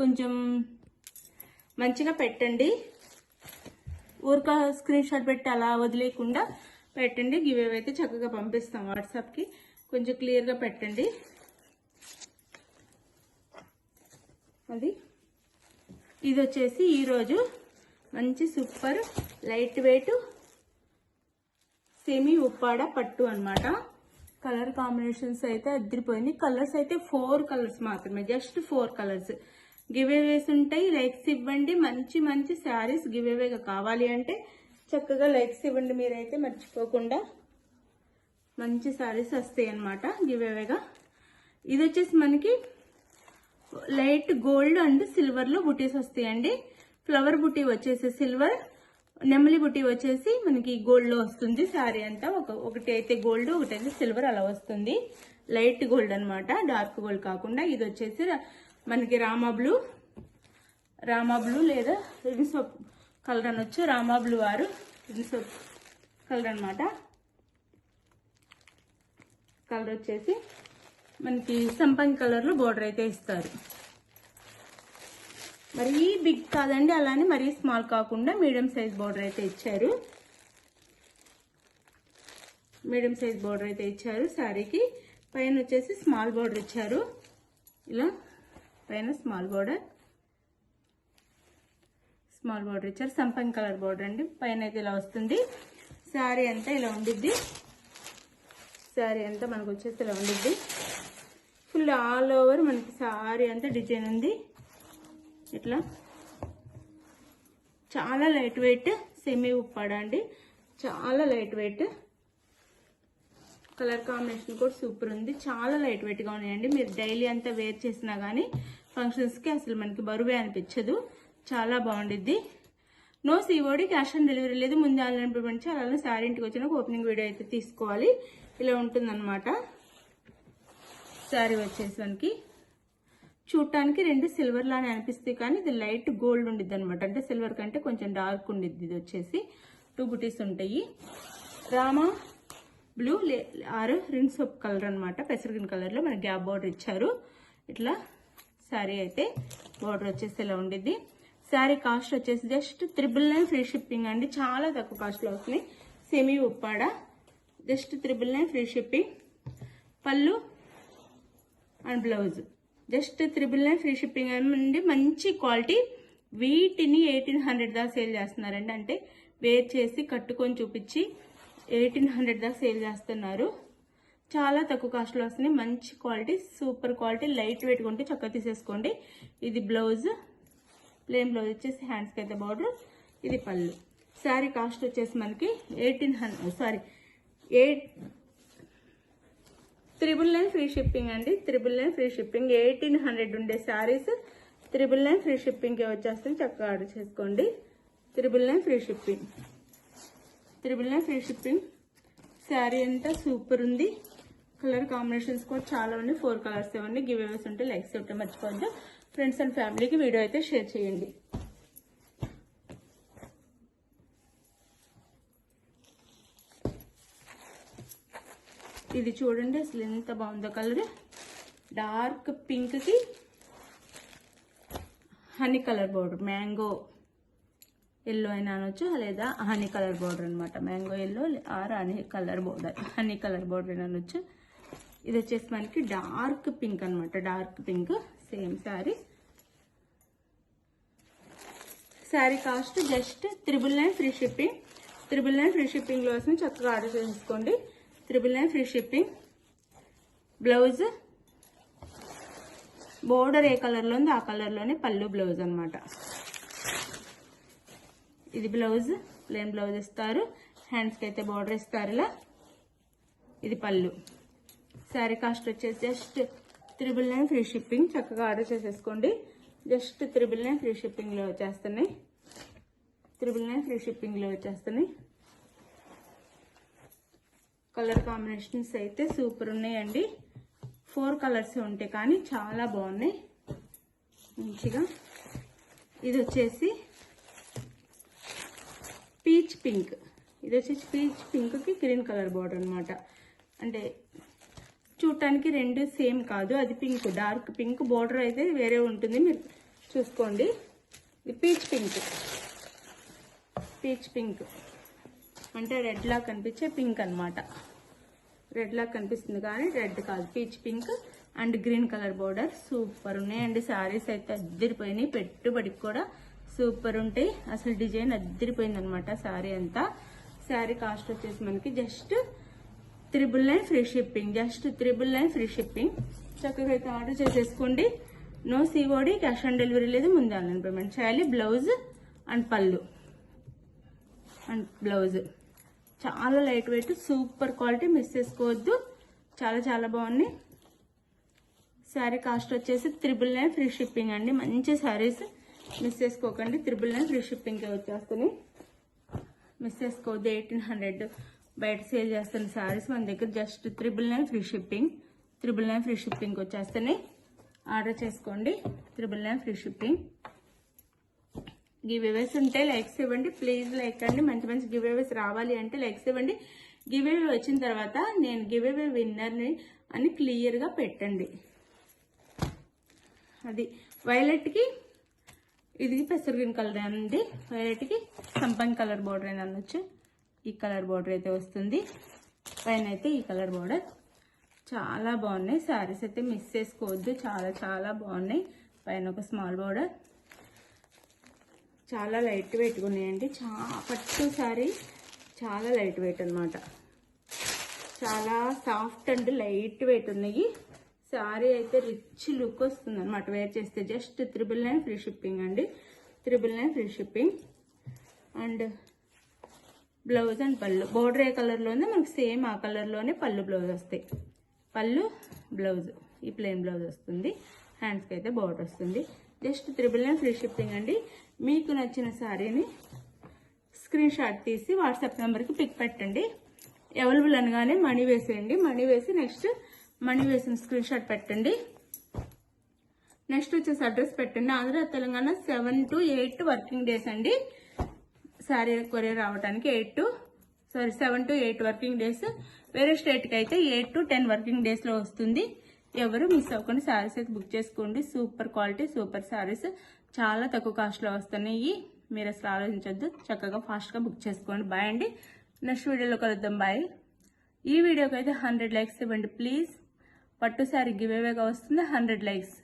కొంచెం మంచిగా పెట్టండి. ఊరిక స్క్రీన్ షాట్ పెట్టి అలా వదిలేయకుండా పెట్టండి. గివ్ అవే అయితే చక్కగా పంపిస్తాం వాట్సాప్కి. కొంచెం క్లియర్గా పెట్టండి. అది ఇది వచ్చేసి ఈరోజు మంచి super light weight semi Uppada పట్టు అన్నమాట. కలర్ కాంబినేషన్స్ అయితే అదిరిపోయింది. కలర్స్ అయితే 4 కలర్స్ మాత్రమే, జస్ట్ 4 కలర్స్. గివ్ అవేస్ ఉంటాయి. లైక్స్ ఇవ్వండి. మంచి మంచి శారీస్ గివ్ అవేగా కావాలి అంటే చక్కగా లైక్స్ ఇవ్వండి. మీరైతే మర్చిపోకుండా మంచి శారీస్ వస్తాయి అన్నమాట గివ్ అవేగా. ఇది వచ్చేసి మనకి లైట్ గోల్డ్ అండ్ సిల్వర్ లో బుటీస్ వస్తాయండి. ఫ్లవర్ బుటీ వచ్చేసి సిల్వర్, నెమలి బుటీ వచ్చేసి మనకి గోల్డ్ లో వస్తుంది. శారీ అంతా ఒకటి అయితే గోల్డ్, ఒకటి అయితే సిల్వర్ అలా వస్తుంది. లైట్ గోల్డ్ అన్నమాట, డార్క్ గోల్డ్ కాకుండా. ఇది వచ్చేసి మనకి రామా బ్లూ లేదా రిన్సోప్ కలర్ అనొచ్చు. రామా బ్లూ ఆరు రిన్సోప్ కలర్ అనమాట. కలర్ వచ్చేసి మనకి సంపంగి కలర్ లో బోర్డర్ అయితే ఇస్తారు. మరీ బిగ్ కాదండి, అలానే మరీ స్మాల్ కాకుండా మీడియం సైజ్ బోర్డర్ అయితే ఇచ్చారు. మీడియం సైజ్ బోర్డర్ అయితే ఇచ్చారు. శారీకి పైన వచ్చేసి స్మాల్ బోర్డర్ ఇచ్చారు. ఇలా పైన స్మాల్ బోర్డర్ ఇచ్చారు. సంపంగి కలర్ బోర్డర్ అండి. పైన అయితే ఇలా వస్తుంది. శారీ అంతా ఇలా ఉండిద్ది. శారీ అంతా మనకు వచ్చేసి ఇలా ఉండిద్ది. ఫుల్ ఆల్ ఓవర్ మనకి శారీ అంతా డిజైన్ ఉంది. ఇట్లా చాలా లైట్ వెయిట్ సెమీ ఉప్పాడ అండి. చాలా లైట్ వెయిట్. కలర్ కాంబినేషన్ కూడా సూపర్ ఉంది. చాలా లైట్ వెయిట్ గా ఉన్నాయండి. మీరు డైలీ అంతా వేర్ చేసినా గానీ ఫంక్షన్స్ కి అసలు మనకి బరువే అనిపించదు. చాలా బాగుండిద్ది. No COD, cash on delivery లేదు. ముందు ఆన్లైన్ పేమెంట్ చేయాలి. అలానే శారీ ఇంటికి వచ్చినాక ఓపెనింగ్ వీడియో అయితే తీసుకోవాలి. ఇలా ఉంటుంది అనమాట. శారీ వచ్చేసి మనకి చూడటానికి 2 సిల్వర్ లానే అనిపిస్తాయి, కానీ ఇది లైట్ గోల్డ్ ఉండిద్ది అనమాట. అంటే సిల్వర్ కంటే కొంచెం డార్క్ ఉండిద్ది. ఇది వచ్చేసి 2 బుటీస్ ఉంటాయి. రామా బ్లూ ఆర్ రిన్సోప్ కలర్ అనమాట. పెసర గ్రీన్ కలర్ లో మనకి గ్యాప్ బోర్డర్ ఇచ్చారు. ఇట్లా శారీ అయితే బోర్డర్ వచ్చేసి ఇలా ఉండిద్ది. శారీ కాస్ట్ వచ్చేసి జస్ట్ 999 ఫ్రీ షిప్పింగ్ అండి. చాలా తక్కువ కాస్ట్ లో వస్తున్నాయి. Semi Uppada just 999 free shipping. Pallu and blouse just 999 free shipping అండి. మంచి క్వాలిటీ. వీటిని 1800 దాకా సేల్ చేస్తున్నారండి. అంటే వేర్ చేసి కట్టుకొని చూపించి 1800 దాకా సేల్ చేస్తున్నారు. చాలా తక్కువ కాస్ట్ లో వస్తున్నాయి. మంచి quality, super quality, light weight ఉంటే చక్కగా తీసేసుకోండి. ఇది బ్లౌజ్, ప్లెయిన్ బ్లౌజ్ వచ్చేసి హ్యాండ్స్ కి అయితే బార్డర్. ఇది పళ్ళు. శారీ కాస్ట్ వచ్చేసి మనకి 999 ఫ్రీ షిప్పింగ్ అండి. 999 ఫ్రీ షిప్పింగ్. 1800 ఉండే శారీస్ 999 ఫ్రీ షిప్పింగ్ కి వచ్చేస్తుంది. చక్కగా ఆర్డర్ చేసుకోండి. 999 free shipping. 999 free shipping. Sari అంతా సూపర్ ఉంది. కలర్ కాంబినేషన్స్ కూడా చాలా ఉన్నాయి. 4 కలర్స్ ఇవ్వండి. గివ్ అవేస్ ఉంటే లైక్స్ ఇవ్వటం మర్చిపోద్దు. ఫ్రెండ్స్ అండ్ ఫ్యామిలీకి వీడియో అయితే షేర్ చేయండి. ఇది చూడండి అసలు ఎంత బాగుందో కలర్. డార్క్ పింక్ కి honey colour border, mango yellow అయినా అనొచ్చు, లేదా హనీ కలర్ బోర్డర్ అనమాట. Mango yellow or honey colour border అనొచ్చు. ఇది వచ్చేసి మనకి డార్క్ పింక్ అనమాట. Dark pink same sari. Sari cost just 999 free shipping. 999 free shipping లో వస్తుంది. చక్కగా ఆర్డర్ చేసుకోండి. 999 ఫ్రీ షిప్పింగ్. బ్లౌజ్ బోర్డర్ ఏ కలర్ లో ఉంది ఆ కలర్ లోనే పళ్ళు బ్లౌజ్ అనమాట. ఇది బ్లౌజ్, ప్లెయిన్ బ్లౌజ్ ఇస్తారు. హ్యాండ్స్ కి అయితే బోర్డర్ ఇస్తారు ఇలా. ఇది పళ్ళు. శారీ కాస్ట్ వచ్చేసి జస్ట్ 999 ఫ్రీ షిప్పింగ్. చక్కగా ఆర్డర్ చేసేసుకోండి. జస్ట్ 999 ఫ్రీ షిప్పింగ్ లో వచ్చేస్తున్నాయి. 999 ఫ్రీ షిప్పింగ్ లో వచ్చేస్తున్నాయి. కలర్ కాంబినేషన్స్ అయితే సూపర్ ఉన్నాయండి. 4 కలర్స్ ఉంటాయి కానీ చాలా బాగున్నాయి మంచిగా. ఇది వచ్చేసి పీచ్ పింక్. ఇది వచ్చేసి పీచ్ పింక్ కి గ్రీన్ కలర్ బోర్డర్ అనమాట. అంటే చూడటానికి 2 సేమ్ కాదు. అది పింక్, డార్క్ పింక్. బోర్డర్ అయితే వేరే ఉంటుంది. మీరు చూసుకోండి. ఇది పీచ్ పింక్ అంటే రెడ్ లా కనిపించే పింక్ అన్నమాట. రెడ్ లా కనిపిస్తుంది కానీ రెడ్ కాదు, peach pink and green colour border. Super ఉన్నాయండి శారీస్ అయితే, అద్దరిపోయినాయి. పెట్టుబడికి కూడా సూపర్ ఉంటాయి. అసలు డిజైన్ అద్దరిపోయింది అనమాట శారీ అంతా. శారీ కాస్ట్ వచ్చేసి మనకి just 999 free shipping. Just 999 free shipping. చక్కగా అయితే ఆర్డర్ చేసేసుకోండి. No COD, cash on delivery లేదు, ముందు ఆన్లైన్ పేమెంట్ చేయాలి. Blouse and pallu and blouse చాలా light weight, super quality, miss చేసుకోవద్దు. చాలా చాలా బాగున్నాయి. శారీ కాస్ట్ వచ్చేసి 999 ఫ్రీ షిప్పింగ్ అండి. మంచి శారీస్ మిస్ చేసుకోకండి. 999 ఫ్రీ షిప్పింగ్ వచ్చేస్తున్నాయి. మిస్ చేసుకోవద్దు. 1800 బయట సేల్ చేస్తున్న శారీస్ మన దగ్గర just 999 free shipping. 999 free shipping వచ్చేస్తున్నాయి. ఆర్డర్ చేసుకోండి. 999 ఫ్రీ షిప్పింగ్. గివ్ అవేస్ ఉంటే లైక్స్ ఇవ్వండి ప్లీజ్. లైక్ అండి, మంచి మంచి గివ్ అవేస్ రావాలి అంటే లైక్స్ ఇవ్వండి. గివ్ అవే వచ్చిన తర్వాత నేను గివ్ అవే విన్నర్ని అని క్లియర్గా పెట్టండి. అది వైలెట్కి ఇది పెసర్ గ్రీన్ కలర్ అండి, వైలెట్కి సంపంగి కలర్ బోర్డర్ అని అనొచ్చు. ఈ కలర్ బోర్డర్ అయితే వస్తుంది. పైన అయితే ఈ కలర్ బోర్డర్. చాలా బాగున్నాయి శారీస్ అయితే, మిస్ చేసుకోవద్దు. చాలా చాలా బాగున్నాయి. పైన ఒక స్మాల్ బోర్డర్. చాలా లైట్ వెయిట్గా ఉన్నాయండి. పట్టు శారీ చాలా లైట్ వెయిట్ అనమాట. చాలా సాఫ్ట్ అండ్ లైట్ వెయిట్ ఉన్నాయి. శారీ అయితే రిచ్ లుక్ వస్తుంది అనమాట వేర్ చేస్తే. జస్ట్ 999 ఫ్రీ షిప్పింగ్ అండి. 999 free shipping. And blouse and పళ్ళు బోర్డర్ ఏ కలర్లోనే మనకు సేమ్ ఆ కలర్లోనే పళ్ళు బ్లౌజ్ వస్తాయి. పళ్ళు బ్లౌజ్ ఈ ప్లెయిన్ బ్లౌజ్ వస్తుంది. హ్యాండ్స్కి అయితే బోర్డర్ వస్తుంది. జస్ట్ 999 ఫ్రీ షిప్పింగ్ అండి. మీకు నచ్చిన శారీని స్క్రీన్ షాట్ తీసి వాట్సాప్ నెంబర్కి పిక్ పెట్టండి. అవైలబుల్ అనగానే మనీ వేసేయండి. మనీ వేసి నెక్స్ట్ మనీ వేసిన స్క్రీన్ షాట్ పెట్టండి. నెక్స్ట్ వచ్చేసి అడ్రస్ పెట్టండి. Andhra Telangana 7 to 8 working days అండి శారీ కొరియర్ రావడానికి. 7 to 8 వర్కింగ్ డేస్. వేరే స్టేట్కి అయితే 8 to 10 వర్కింగ్ డేస్లో వస్తుంది. ఎవరు మిస్ అవ్వకుండా శారీస్ అయితే బుక్ చేసుకోండి. సూపర్ క్వాలిటీ, సూపర్ శారీస్ చాలా తక్కువ కాస్ట్లో వస్తున్నాయి. మీరు అసలు ఆలోచించొద్దు. చక్కగా ఫాస్ట్గా బుక్ చేసుకోండి. బాయ్ అండి. నెక్స్ట్ వీడియోలో కలుద్దాం. బాయ్. ఈ వీడియోకి అయితే 100 లైక్స్ ఇవ్వండి ప్లీజ్. పట్టు శారీ గివ్ అవేగా వస్తుంది. 100 లైక్స్.